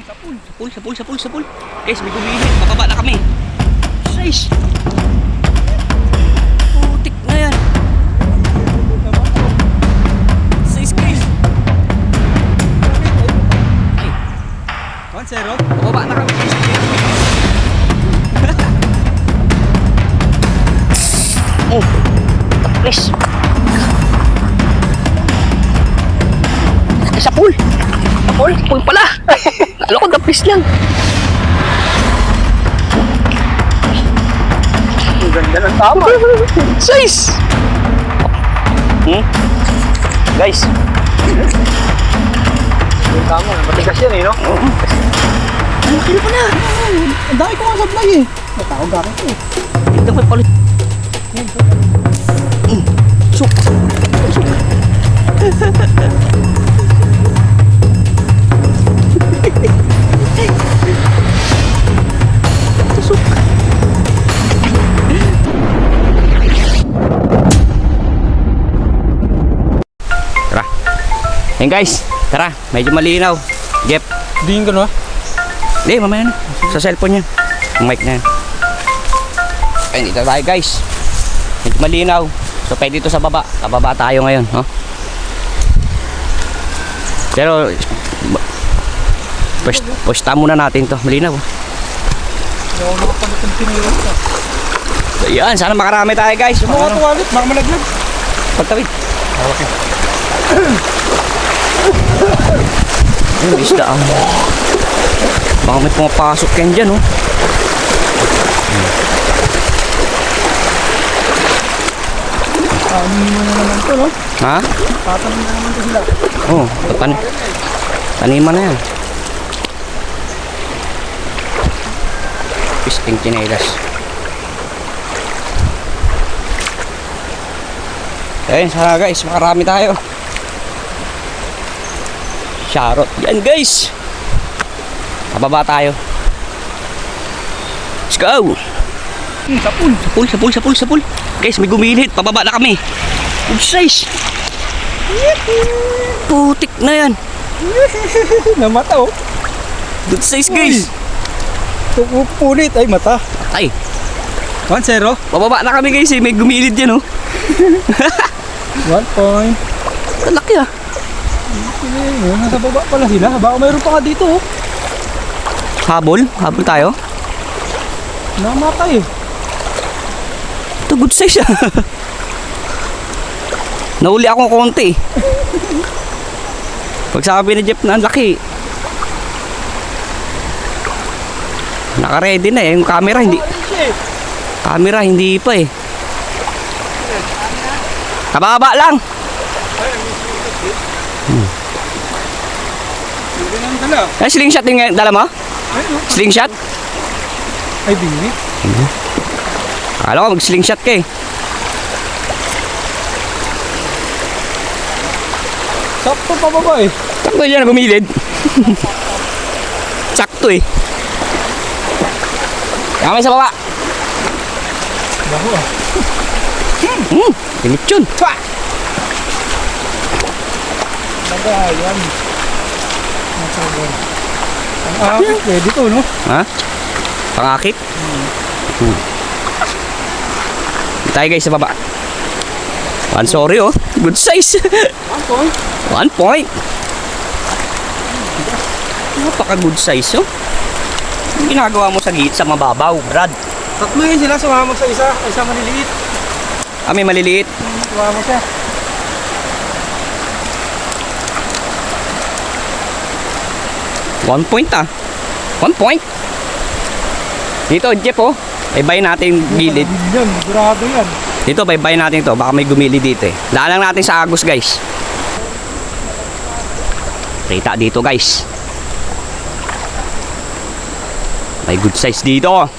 Sapul. Guys, may gumihit. Mababa na kami. Size. Putik na yan. Size, guys. Ay. 1-0. Mababa na kami, guys. Oh. Please. Sapul pala. Alam ko, dapis lang. Ang ganda ng tama. Size! Guys. Yung tama, matigas yan eh, no? Ang laki pa na. Ang dami ko nga sablay eh. Natawag gano'n ko eh. Hindi ko palit. Suk. Tara. Ayan guys, tara, medyo malinaw. Jeff. Diin ka na? Hindi, mamaya na. Sa cellphone niya. Ang mic na yan. Ayun, dito tayo guys. Medyo malinaw. So pwede dito sa baba. Kababa tayo ngayon. Oh. Pero pushta muna natin to. Malinaw. Hindi ako nakapagod ng tinirot ka. So yan, sana makarami tayo guys. Mga tuwalit, baka malaglag. Pagtawid. Okay. Ayun, isda. Baka may pumapasok yan dyan, oh. Tanim mo na naman to, no? Ha? Tatanim na naman to sila. Oo, taniman na yan. Pisting chinelas. Ayun, sana guys, makarami tayo. Charot. Yan guys. Kababa tayo. Let's go. Sapul. Guys, may gumilit. Pababa na kami. Good size. Putik na yan. Namata, oh. Good size guys. Pulit. Ay, mata. Ay, 1-0. pababa na kami guys. May gumilit yan, oh. 1 point. Ang laki ah. Nasa baba pala sila. Baka mayroon pa ka dito, oh. Habol tayo. Namatay eh. Ito good size ah. Nahuli akong konti. Pag sabi ni Jeff na ang laki. Naka-ready na eh. Yung camera hindi pa eh. Kababa lang. Hindi nang dala. Ay, slingshot yung dala mo? Ay, no. Slingshot? Ay, bini. Akala ko mag-slingshot ka eh. Sakto pa baba eh. Sakto dyan, gumilid. Sakto eh. Kami sa baba. Baho ah. Limit yun. Nagayan. Ang akit pwede to, no? Ha? Pangakit? Tayo guys sa baba. Sorry oh. Good size. 1 point. 1 point. Napaka good size oh. Ang ginagawa mo sa mababaw, Brad? Tatlo yun sila, sumama sa isa maliliit. Kami maliliit. Sumama siya. One point ah. 1 point. Dito, Jeff oh. Baybay natin yung gilid. Yan, sigurado yan. Dito, baybay natin to. Baka may gumili dito eh. Daan lang natin sa Agos guys. Kita dito guys. May good size dito.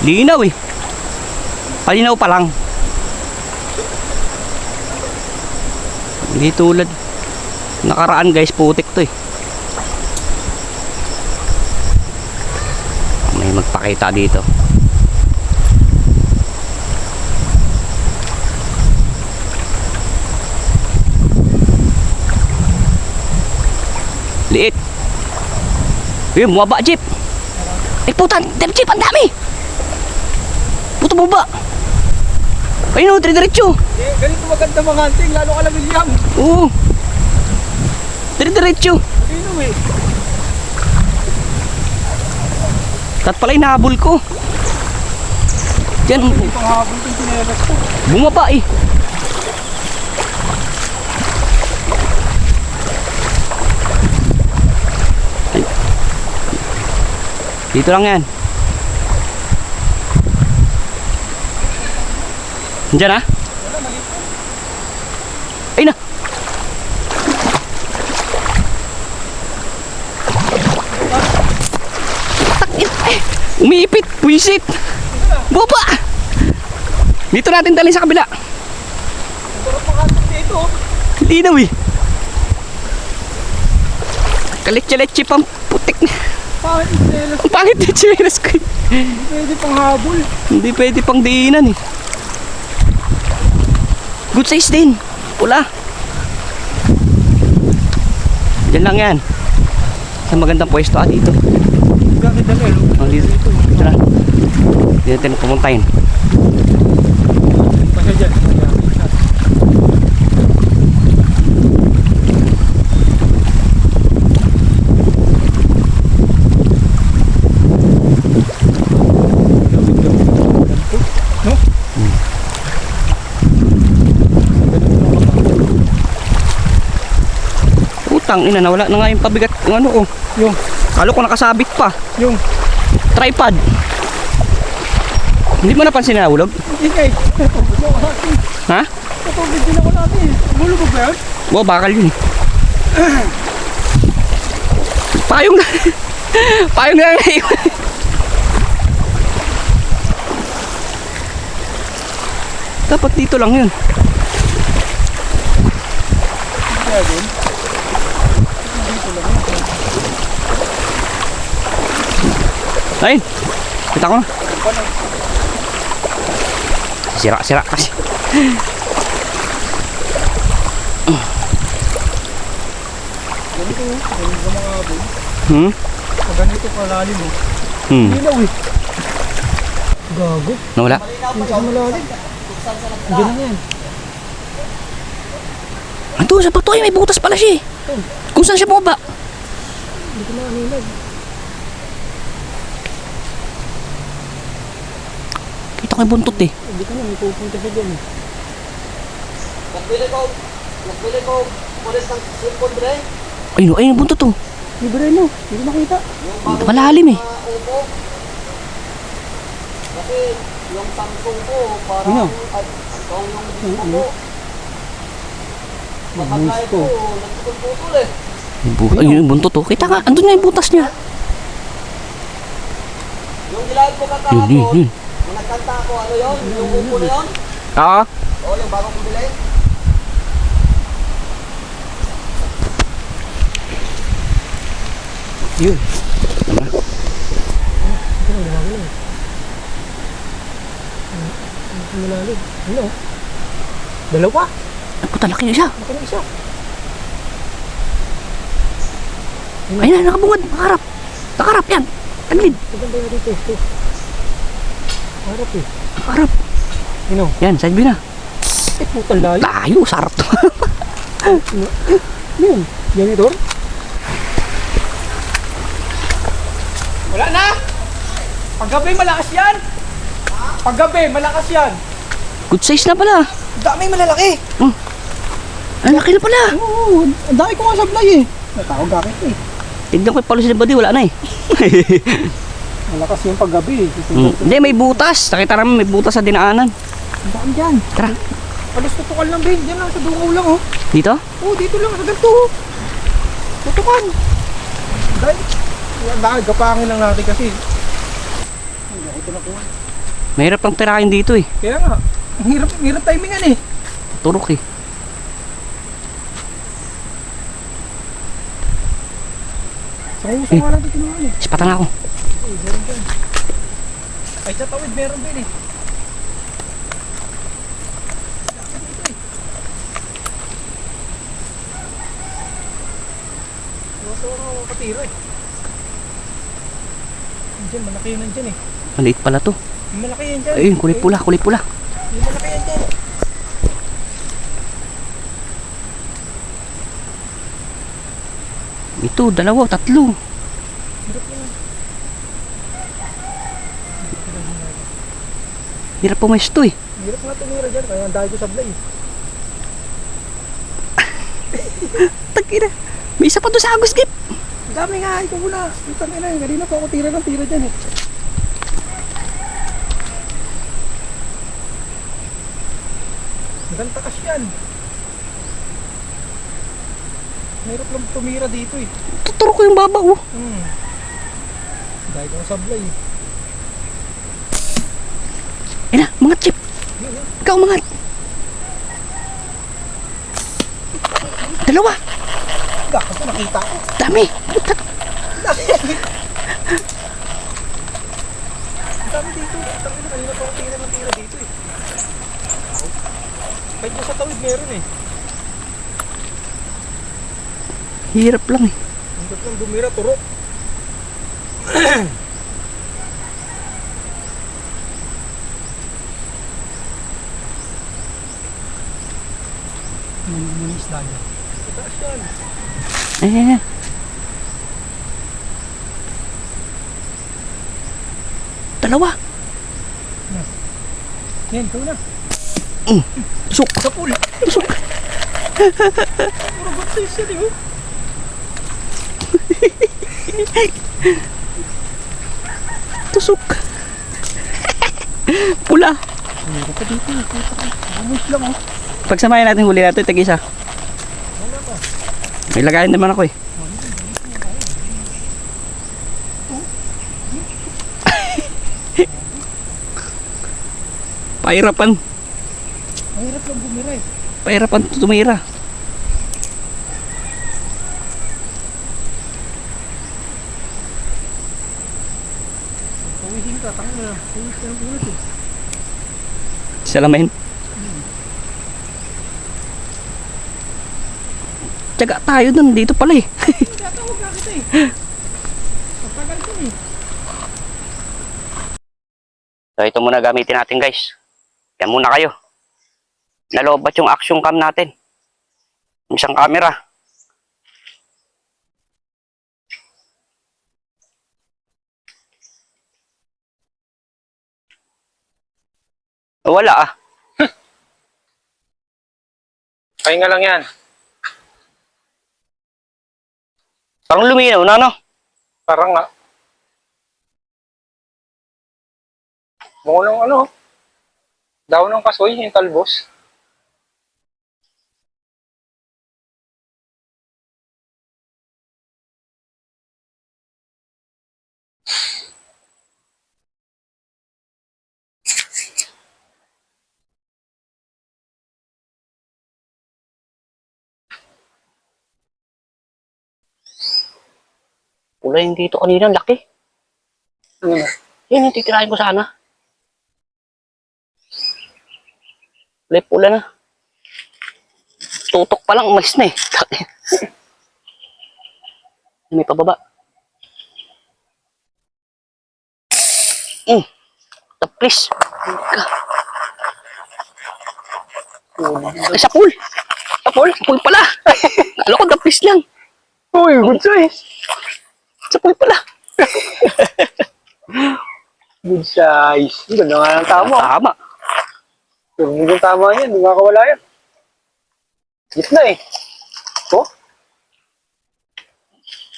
Linaw eh. Palinaw pa lang. Hindi tulad nakaraan guys, putik to eh. makita dito. Liit. Yun, bumaba jeep. Ay putan, jeep, ang dami. Puto baba. Ayun o, dire-diretso. Ganito maganda mga hunting, lalo ka lang William. Oo. Dire-diretso. Ayun eh. Kat pala inahabol ko. Diyan, Hindi pang habol yung sinelas ko. bumaba eh. Ay. Dito lang yan. Diyan ah. Ay na. Umiipit, puwisit. Baba. Dito natin dalhin sa kabila. Sarap mga hunting dito. Linaw eh. Kaletse-letse pang putik na. Pangit yung sinelas. Ang pangit na chinelas ko eh. Hindi pwede pang habol. Hindi pwede pang diinan eh. Good size din. Pula. Diyan lang yan. Sa magandang pwesto dito. Bakit dami? Oh, dito. Dito na. Dito natin pumuntahin. Pasya dyan. No? Utang ina, nawala na nga yung pabigat ng ano ko. Yung. Kalo ko nakasabit pa. Yung. Tripod. Hindi mo napansin na nahulog? Hindi nga eh. Ha? Kapag din ako natin eh. Mulubog ba yun? Wow, bakal yun eh. Payong na. Payong na ngayon. Dapat dito lang yun. Kaya din. Ayun. Kita ko na. Sira-sira kasi. Ganito mga habol. Pag ganito kalalim mo. Ilaw eh. Gago. Nawala? Hindi ka malalim. Hindi na yan. Ando, sa bato may butas pala siya eh. Kung saan siya bumaba? Hindi ko nakanilag. Kita ko yung buntot eh. Hindi ka na, may pupunta siya dyan. Nagbili ko pulis ng cellphone bre. Ayun, ayun yung buntot oh. Libre mo, hindi ko makita. Malalim eh. Upo. Kasi yung Samsung ko parang Ano? yung Vivo ko. Yung Matagay ko. ko, nagpuputol eh. Ayun yung buntot oh. Kita nga, andun nga yung butas niya. Yung gilid ko Yun, kakahapon, yun. nung nagkanta ako, ano yun? Yung upo na yun? Oo. Oo, yung bagong bumili. Yun. Tama. Malalim. Ano? Dalawa. Ay, puta, laki na siya. Ako na isa. Ayun na, nakabungad. Nakaharap. Nakaharap yan. Tagilid. Maganda yan dito. Ito. Harap eh. Nakaharap. Ano? Yan, side view na. Eh, putang layo. Layo, sarap to. Yun. Janitor? Wala na! Paggabi malakas yan! Paggabi malakas yan! Good size na pala. Dami malalaki! Ang laki na pala. Oo, ang dami ko nga sablay eh. Natawag akit eh. Tignan ko yung palos ng body, wala na eh. Malakas yung paggabi eh. Hindi, may butas. Nakita naman may butas sa dinaanan. Ang dami dyan. Tara. Alas tutukan lang din. Diyan lang sa dungaw lang oh. Dito? Oo, dito lang sa ganito oh. Tutukan. Dahil, dahil kapangin lang natin kasi. Ito na ko. Mahirap pang tirahin dito eh. Kaya nga, ang hirap timingan eh. Turok eh. Sa uso nga natin kinuha eh. Ispatan na ako. Kahit sa tawid meron din eh. Ito ako katira eh. Diyan, malaki yun nandyan eh. Maliit pala to. Yung malaki yan dyan. Ayun, kulay pula, kulay pula. Yung malaki yan dyan. Ito, dalawa, tatlo. Hirap yan. Hirap pumesto eh. Hirap nga tumira dyan, kaya ang dahil ko sablay eh. Tagina. May isa pa doon sa Agos, Gip. Ang dami nga, ito muna. Ang tangin na yun, kanina pa ako tira ng tira dyan eh. Hanggang takas yan. Mahirap lang tumira dito eh. Tuturo ko yung baba, oh. Dahil ko sablay eh. Ayun na, mga chip. Yun, yun. Ikaw, mga. Dalawa. Gaka ko, nakita ko. Dami. Ang dami dito. Ang tangin na, kanina pa ako tira ng tira dito eh. Kahit yung sa tawid meron eh. Hirap lang eh. Ang hirap lang bumira, turok. Munis na niya. Mataas yan. Eh. Dalawa. Yan, ikaw na. Tusok. Sa pool. Tusok. Puro good size yan eh. Oh. Tusok. Pula. Meron pa dito eh. Bumus lang oh. Pagsamahin natin huli natin, tag-isa. Wala pa. May lagayan naman ako eh. Pahirapan. Mahirap lang bumira eh. Pahirapan tumira. Pawihin ka, tangin na. Pawis ka ng pawis eh. Salamin. Tiyaga tayo dun, dito pala eh. Tatawag na kita eh. Pagtagal ko eh. So ito muna gamitin natin guys. Yan muna kayo. Nalobat yung action cam natin. Yung isang camera. Wala ah. Pahinga lang yan. Parang luminaw na no? Parang nga. Bungo ng ano. Daw ng kasoy, yung talbos. Pula yung dito kanina, laki. Ano na? Yan yung titirahin ko sana. Pula na. Tutok pa lang, umalis na eh. May pababa. Please. Ay, sa pool. Sa pool? Sa pool pala. Alam ko, please lang. Uy, good size. Sa pool pala. Good size. Ang ganda nga ng tama. Tama. Turmig yung tama yan. Hindi makakawala yan. Gitna eh. Oh.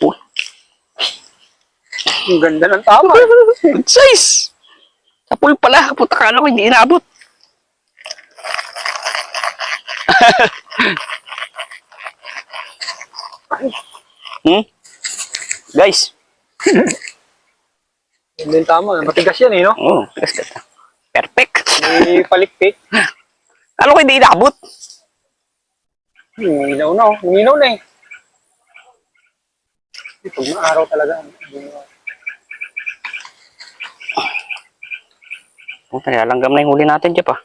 Pool. Ang ganda ng tama. Good size. Sa pool pala. Puta ka ko, hindi inaabot. Guys. Ganda yung tama. Matigas yan eh, no? Oh, perfect. May palikpik. Ano ko hindi inaabot? Uminaw na. Uminaw na eh. Pag maaraw talaga. Puta, nilalanggam na yung huli natin, Jeff, ah.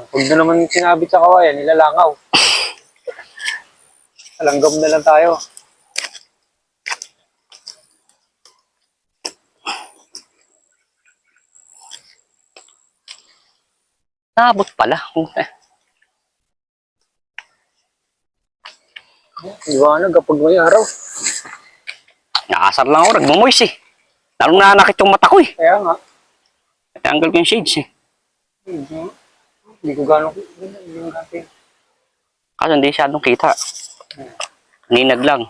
Huwag na naman sinabit sa kawayan, nilalangaw. Alanggam na lang tayo. Naabot pala. Puta. Iwanag kapag may araw. Nakasar lang ako, nagmumoys eh. Lalong nanakit yung mata ko eh. Kaya nga. Tanggal ko yung shades eh. Hindi ko gano'n. Kaso hindi siya kita. Ninag lang.